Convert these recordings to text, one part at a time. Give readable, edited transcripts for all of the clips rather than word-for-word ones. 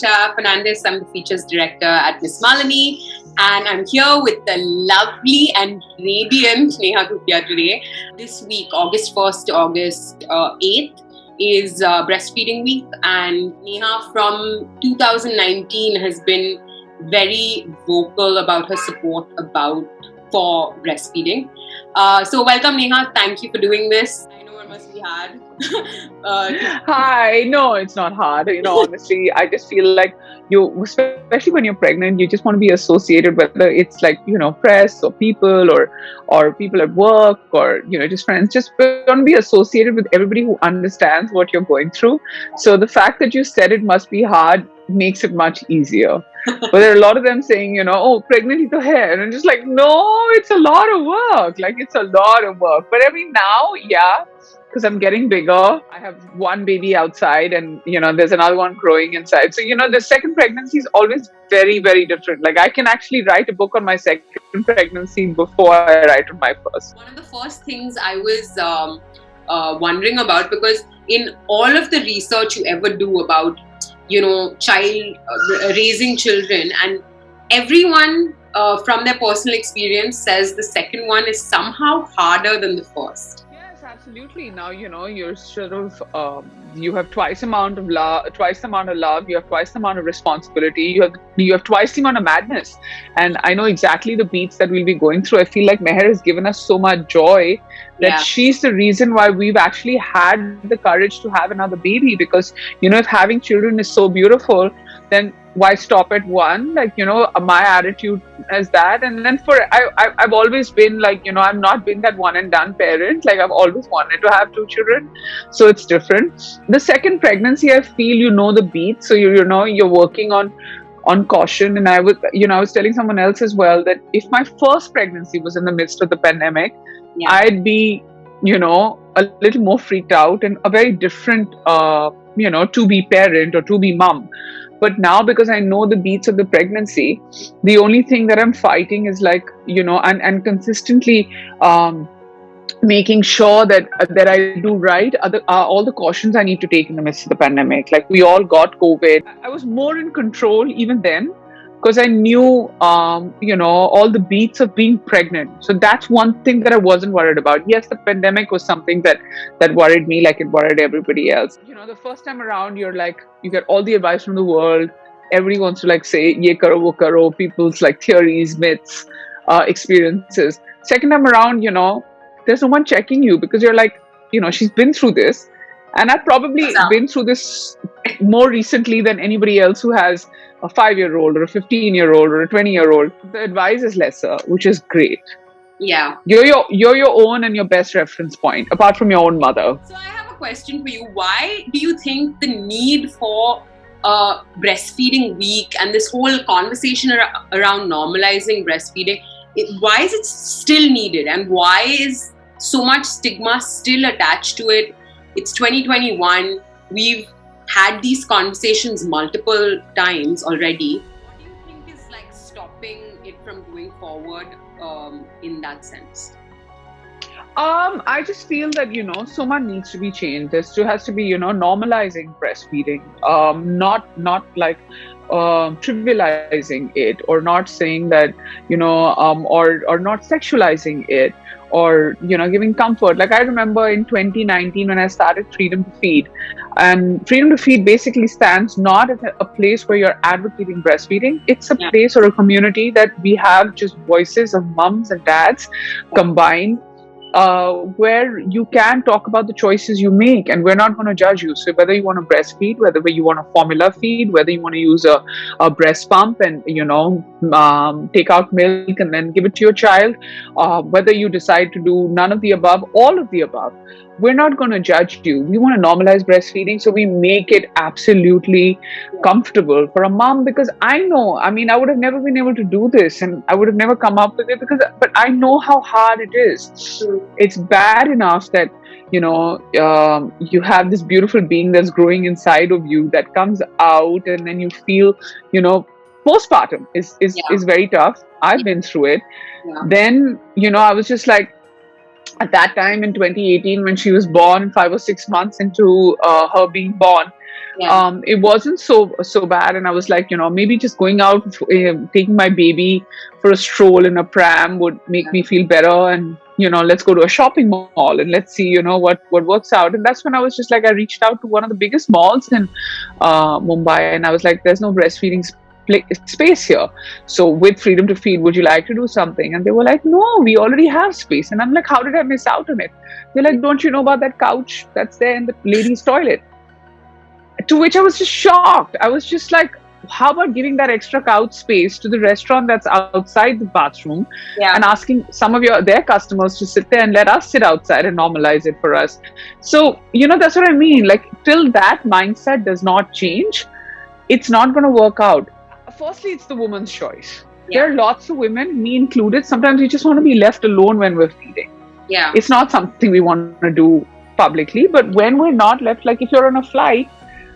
Alisha Fernandez. I'm the features director at MissMalini, and I'm here with the lovely and radiant Neha Dhupia today. This week, August 1st to August 8th, is Breastfeeding Week, and Neha from 2019 has been very vocal about her support for breastfeeding. So welcome, Neha. Thank you for doing this. I know it must be hard. Hi, no, it's not hard. Honestly, I just feel like especially when you're pregnant, you just want to be associated, whether it's like, press or people at work or, just friends, just want to be associated with everybody who understands what you're going through. So the fact that you said it must be hard makes it much easier. But there are a lot of them saying, oh, pregnancy to hair. And I'm just like, no, it's a lot of work. Like, it's a lot of work. But I mean, now, yeah, because I'm getting bigger. I have one baby outside and, there's another one growing inside. So, the second pregnancy is always very, very different. Like, I can actually write a book on my second pregnancy before I write on my first. One of the first things I was wondering about, because in all of the research you ever do about, child raising children, and everyone from their personal experience says the second one is somehow harder than the first. Absolutely. Now, you're sort of, you have twice the amount of love, you have twice the amount of responsibility, you have twice the amount of madness. And I know exactly the beats that we'll be going through. I feel like Meher has given us so much joy that she's the reason why we've actually had the courage to have another baby. Because, if having children is so beautiful, then why stop at one? Like, my attitude is that. And then I've always been like, I've not been that one and done parent. Like, I've always wanted to have two children. So it's different. The second pregnancy, I feel, the beat. So, you're working on caution. And I was telling someone else as well that if my first pregnancy was in the midst of the pandemic, I'd be, a little more freaked out and a very different, to be parent or to be mom. But now, because I know the beats of the pregnancy, the only thing that I'm fighting is like, and consistently making sure that I do right all the cautions I need to take in the midst of the pandemic. Like, we all got COVID. I was more in control even then, because I knew, all the beats of being pregnant. So that's one thing that I wasn't worried about. Yes, the pandemic was something that worried me, like it worried everybody else. The first time around, you're like, you get all the advice from the world. Everybody wants to like say, ye karo, wo karo, people's like theories, myths, experiences. Second time around, there's no one checking you, because you're like, she's been through this. And I've probably been through this more recently than anybody else who has a 5-year-old or a 15-year-old or a 20-year-old. The advice is lesser, which is great. Yeah. You're your own and your best reference point, apart from your own mother. So I have a question for you. Why do you think the need for a breastfeeding week and this whole conversation around normalizing breastfeeding, why is it still needed? And why is so much stigma still attached to it? It's 2021. We've had these conversations multiple times already. What do you think is like stopping it from going forward in that sense? I just feel that, so much needs to be changed. There still has to be, normalizing breastfeeding, not like trivializing it, or not saying that, or not sexualizing it, or, giving comfort. Like, I remember in 2019 when I started Freedom to Feed, and Freedom to Feed basically stands not as a place where you're advocating breastfeeding. It's a place or a community that we have just voices of moms and dads combined, where you can talk about the choices you make, and we're not going to judge you. So whether you want to breastfeed, whether you want to formula feed, whether you want to use a breast pump and take out milk and then give it to your child, whether you decide to do none of the above, all of the above, we're not going to judge you. We want to normalize breastfeeding, so we make it absolutely comfortable for a mom. Because I would have never been able to do this, and I would have never come up with it, but I know how hard it is. It's bad enough that you have this beautiful being that's growing inside of you that comes out, and then you feel, postpartum is very tough. I've been through it. Then I was just like, at that time in 2018, when she was born, 5 or 6 months into her being born, it wasn't so bad. And I was like, maybe just going out, taking my baby for a stroll in a pram would make me feel better. And let's go to a shopping mall and let's see what works out. And that's when I was just like, I reached out to one of the biggest malls in Mumbai, and I was like, there's no breastfeeding space here, so with Freedom to Feed, would you like to do something? And they were like, no, we already have space. And I'm like, how did I miss out on it? They're like, don't you know about that couch that's there in the ladies' toilet? To which I was just shocked. I was just like, how about giving that extra couch space to the restaurant that's outside the bathroom, and asking some of their customers to sit there and let us sit outside and normalize it for us? So that's what I mean. Like, till that mindset does not change, it's not going to work out. Firstly, it's the woman's choice. There are lots of women, me included, sometimes we just want to be left alone when we're feeding. It's not something we want to do publicly, but when we're not left, like if you're on a flight,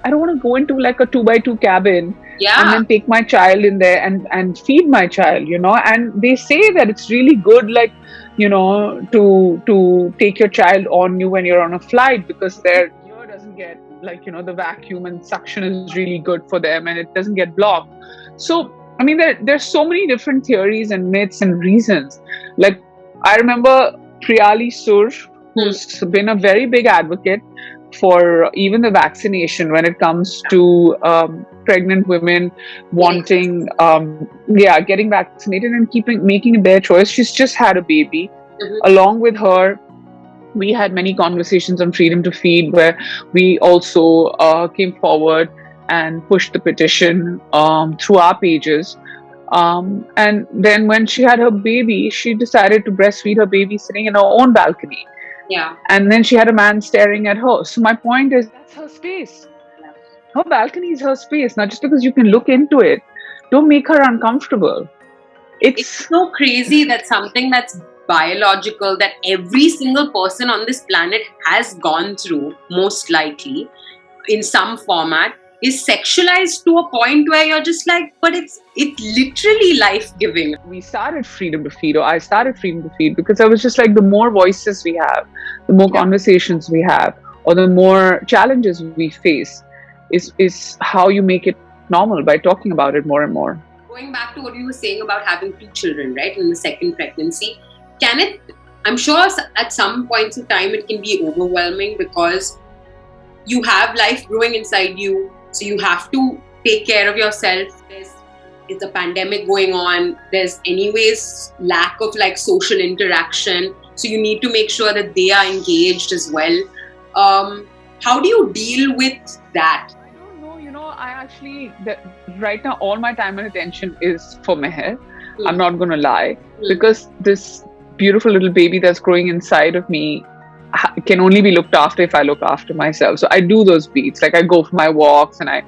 I don't want to go into like a 2x2 cabin and then take my child in there and feed my child, and they say that it's really good, like, to take your child on you when you're on a flight, because their ear doesn't get, like, the vacuum and suction is really good for them and it doesn't get blocked. So I mean, there's so many different theories and myths and reasons. Like, I remember Priyali Sur, who's been a very big advocate for even the vaccination when it comes to pregnant women wanting, getting vaccinated and making it their choice. She's just had a baby. Along with her, we had many conversations on Freedom to Feed, where we also came forward and pushed the petition through our pages. And then when she had her baby, she decided to breastfeed her baby sitting in her own balcony. And then she had a man staring at her. So my point is, that's her space. Her balcony is her space. Now, just because you can look into it, don't make her uncomfortable. It's so crazy that something that's biological, that every single person on this planet has gone through, most likely, in some format, is sexualized to a point where you're just like, but it's literally life-giving. We started Freedom to Feed, or I started Freedom to Feed, because I was just like, the more voices we have, the more conversations we have, or the more challenges we face, is how you make it normal, by talking about it more and more. Going back to what you were saying about having 2 children, right, in the second pregnancy, I'm sure at some points in time it can be overwhelming, because you have life growing inside you, so you have to take care of yourself. It's a pandemic going on. There's anyways lack of like social interaction, so you need to make sure that they are engaged as well. How do you deal with that? I don't know. I actually, right now, all my time and attention is for Meher. I'm not going to lie, because this beautiful little baby that's growing inside of me can only be looked after if I look after myself. So I do those beats. Like, I go for my walks, and I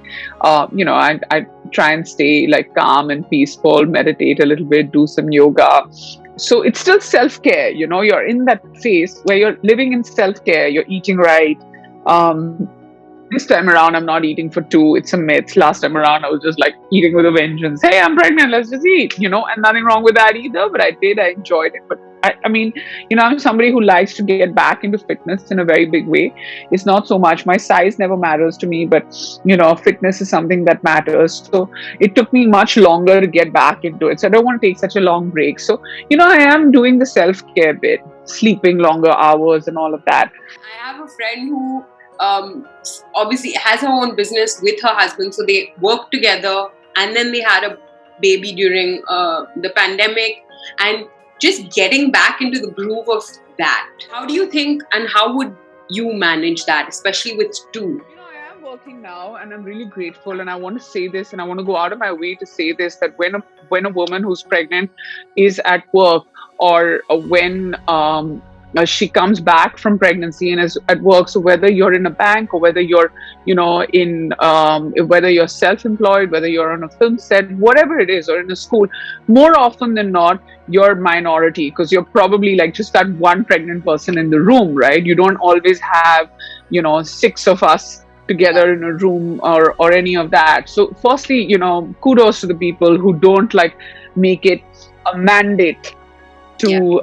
try and stay like calm and peaceful, meditate a little bit, do some yoga. So it's still self-care. You're in that phase where you're living in self-care. You're eating right. This time around, I'm not eating for 2. It's a myth. Last time around, I was just like eating with a vengeance. Hey, I'm pregnant. Let's just eat, and nothing wrong with that either. But I enjoyed it. But I mean, I'm somebody who likes to get back into fitness in a very big way. It's not so much, my size never matters to me, but, fitness is something that matters. So it took me much longer to get back into it. So I don't want to take such a long break. So, I am doing the self-care bit, sleeping longer hours and all of that. I have a friend who obviously has her own business with her husband, so they worked together, and then they had a baby during the pandemic, and just getting back into the groove of that. How do you think, and how would you manage that, especially with 2? I am working now, and I'm really grateful, and I want to say this, and I want to go out of my way to say this, that when a woman who's pregnant is at work, or when she comes back from pregnancy and is at work, so whether you're in a bank, or whether you're whether you're self-employed, whether you're on a film set, whatever it is, or in a school, more often than not, you're minority, because you're probably like just that one pregnant person in the room, right? You don't always have 6 of us together in a room, or any of that. So firstly, kudos to the people who don't like make it a mandate to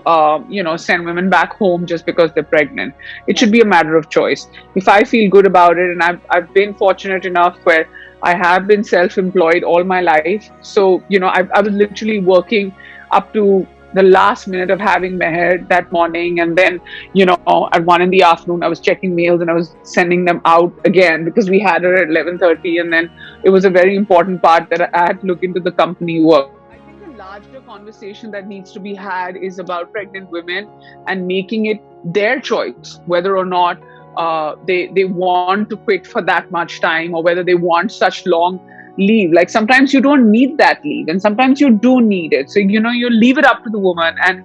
send women back home just because they're pregnant. It should be a matter of choice. If I feel good about it, and I've been fortunate enough where I have been self-employed all my life, so I was literally working up to the last minute of having Meher that morning, and then at 1 in the afternoon I was checking mails and I was sending them out again because we had her at 11:30, and then it was a very important part that I had to look into the company work. I think the larger conversation that needs to be had is about pregnant women and making it their choice whether or not they want to quit for that much time, or whether they want such long leave. Like sometimes you don't need that leave, and sometimes you do need it. So you leave it up to the woman and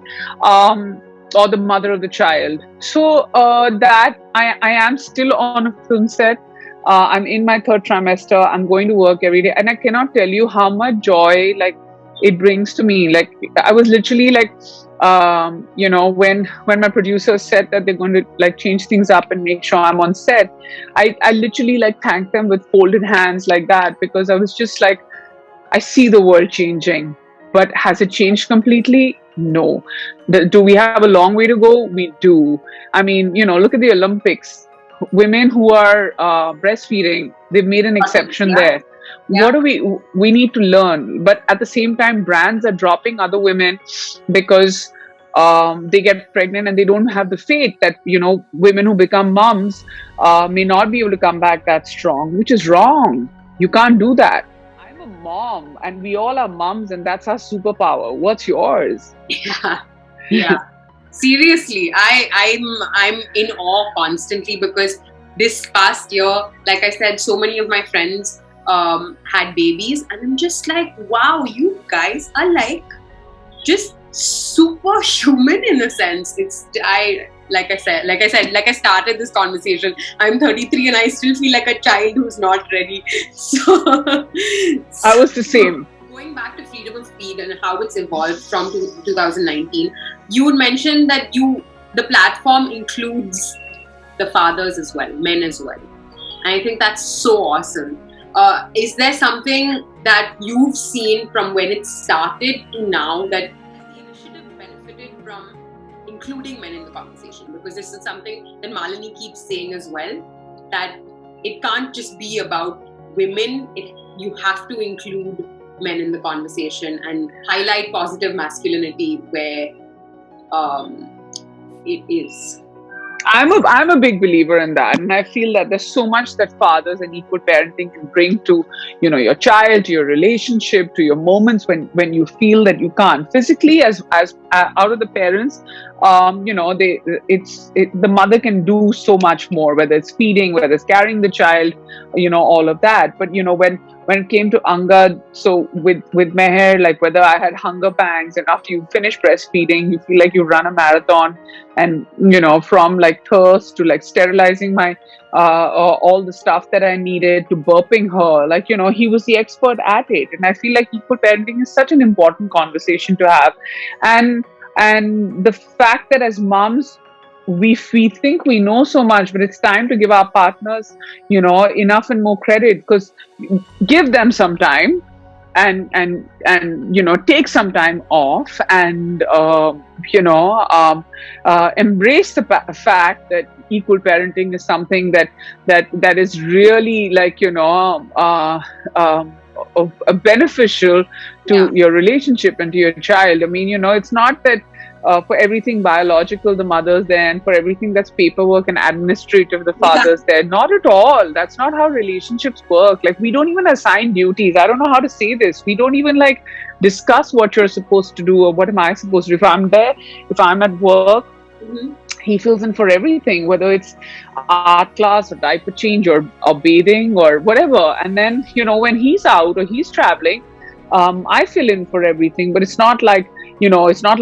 or the mother of the child. So that I am still on a film set. I'm in my third trimester. I'm going to work every day, and I cannot tell you how much joy it brings to me. Like I was literally when my producers said that they're going to change things up and make sure I'm on set, I literally thanked them with folded hands like that, because I was just like, I see the world changing, but has it changed completely? No. Do we have a long way to go? We do. I mean, look at the Olympics. Women who are breastfeeding, they've made an exception there. Yeah. What do we need to learn? But at the same time, brands are dropping other women because they get pregnant and they don't have the faith that women who become moms may not be able to come back that strong, which is wrong. You can't do that. I'm a mom, and we all are moms, and that's our superpower. What's yours? Yeah. Seriously, I'm in awe constantly, because this past year, like I said, so many of my friends had babies, and I'm just like, wow, you guys are just superhuman in a sense. Like I started this conversation, I'm 33 and I still feel like a child who's not ready. So I was the same. Going back to freedom of speech and how it's evolved from 2019, you would mention that the platform includes the fathers as well, men as well. And I think that's so awesome. Is there something that you've seen from when it started to now that the initiative benefited from including men in the conversation? Because this is something that Malini keeps saying as well, that it can't just be about women, you have to include men in the conversation and highlight positive masculinity where it is. I'm a big believer in that, and I feel that there's so much that fathers and equal parenting can bring to your child, to your relationship, to your moments when you feel that you can't physically as out of the parents. The mother can do so much more, whether it's feeding, whether it's carrying the child, all of that. But when it came to Angad, so with Meher, whether I had hunger pangs, and after you finish breastfeeding, you feel like you run a marathon, and from thirst to sterilizing my all the stuff that I needed, to burping her, he was the expert at it. And I feel like equal parenting is such an important conversation to have, and the fact that as moms, we think we know so much, but it's time to give our partners enough and more credit, because give them some time and take some time off, and embrace the fact that equal parenting is something that is really beneficial to your relationship and to your child. I mean, it's not that for everything biological the mother's there, and for everything that's paperwork and administrative the father's there. Not at all. That's not how relationships work. We don't even assign duties. I don't know how to say this. We don't even discuss what you're supposed to do or what am I supposed to do. If I'm there, if I'm at work, he fills in for everything, whether it's art class or diaper change or bathing or whatever. And then when he's out or he's traveling, I fill in for everything. But it's not it's not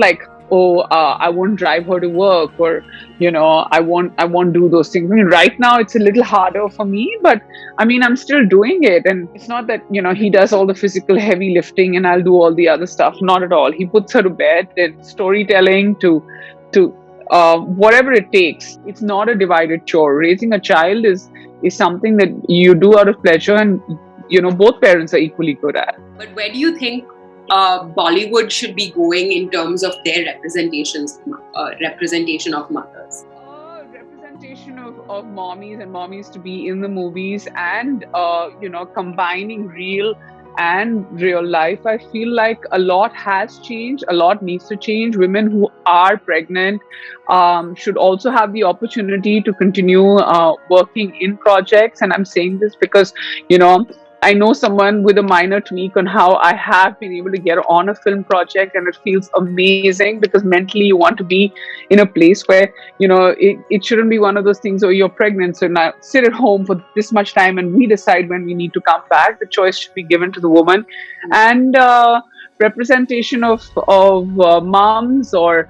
I won't drive her to work, or I won't do those things. I mean, right now it's a little harder for me, but I mean, I'm still doing it. And it's not that he does all the physical heavy lifting and I'll do all the other stuff. Not at all. He puts her to bed, and storytelling to whatever it takes. It's not a divided chore. Raising a child is something that you do out of pleasure, and both parents are equally good at. But where do you think Bollywood should be going in terms of their representation of mothers? Representation of mommies and mommies to be in the movies, and combining real life. I feel like a lot has changed, a lot needs to change. Women who are pregnant should also have the opportunity to continue working in projects. And I'm saying this because, I know someone with a minor tweak on how I have been able to get on a film project, and it feels amazing because mentally you want to be in a place where, it shouldn't be one of those things, oh, you're pregnant, so now sit at home for this much time and we decide when we need to come back. The choice should be given to the woman. And representation of moms or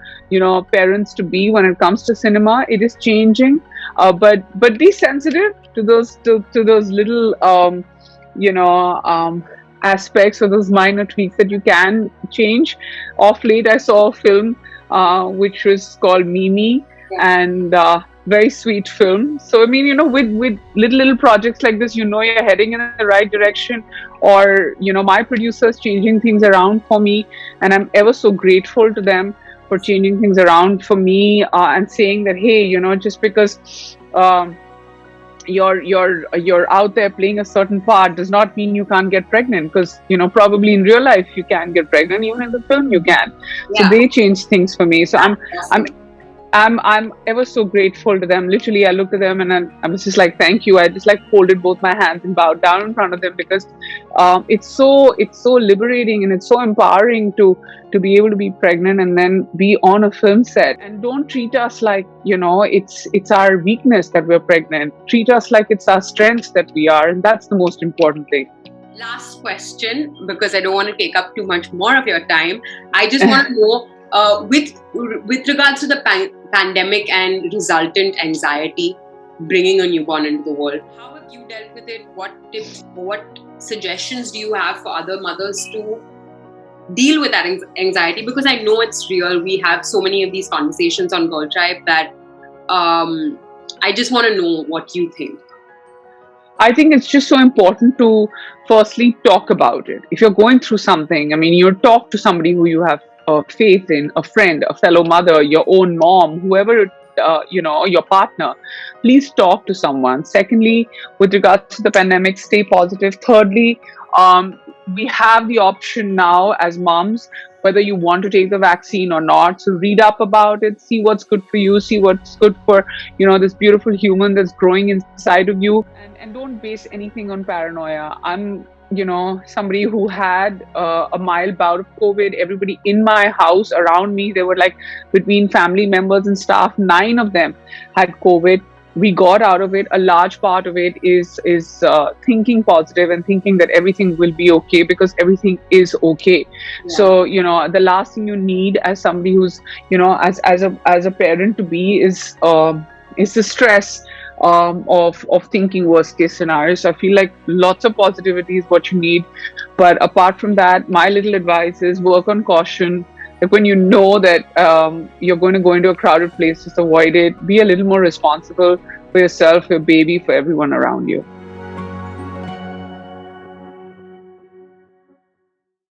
parents to be when it comes to cinema, it is changing, but be sensitive to those little aspects or those minor tweaks that you can change. Off late, I saw a film which was called Mimi, and very sweet film. So I mean, with little projects like this, you're heading in the right direction. Or my producers changing things around for me, and I'm ever so grateful to them for changing things around for me, and saying that, hey, just because you're out there playing a certain part does not mean you can't get pregnant, because probably in real life you can get pregnant, even in the film you can. So they change things for me. So I'm ever so grateful to them. Literally, I looked at them and I was just like, thank you. I just like folded both my hands and bowed down in front of them, because it's so liberating and it's so empowering to be able to be pregnant and then be on a film set. And don't treat us like it's our weakness that we're pregnant. Treat us like it's our strength that we are, and that's the most important thing. Last question, because I don't want to take up too much more of your time. I just want to know, with regards to the pandemic and resultant anxiety bringing a newborn into the world, how have you dealt with it? What tips, what suggestions do you have for other mothers to deal with that anxiety? Because I know it's real. We have so many of these conversations on Girl Tribe that I just want to know what you think. I think it's just so important to firstly talk about it. If you're going through something, I mean, you talk to somebody who you have faith in, a friend, a fellow mother, your own mom, whoever, your partner. Please talk to someone. Secondly, with regards to the pandemic, stay positive. Thirdly, we have the option now as moms, whether you want to take the vaccine or not. So read up about it, see what's good for you, see what's good for, this beautiful human that's growing inside of you. And don't base anything on paranoia. I'm somebody who had a mild bout of COVID. Everybody in my house around me, they were like, between family members and staff, 9 of them had COVID. We got out of it. A large part of it is thinking positive and thinking that everything will be okay, because everything is okay. Yeah. So the last thing you need as somebody who's as a parent to be is the stress of thinking worst case scenarios. So I feel like lots of positivity is what you need. But apart from that, my little advice is work on caution. Like when you know that you're going to go into a crowded place, just avoid it. Be a little more responsible for yourself, your baby, for everyone around you.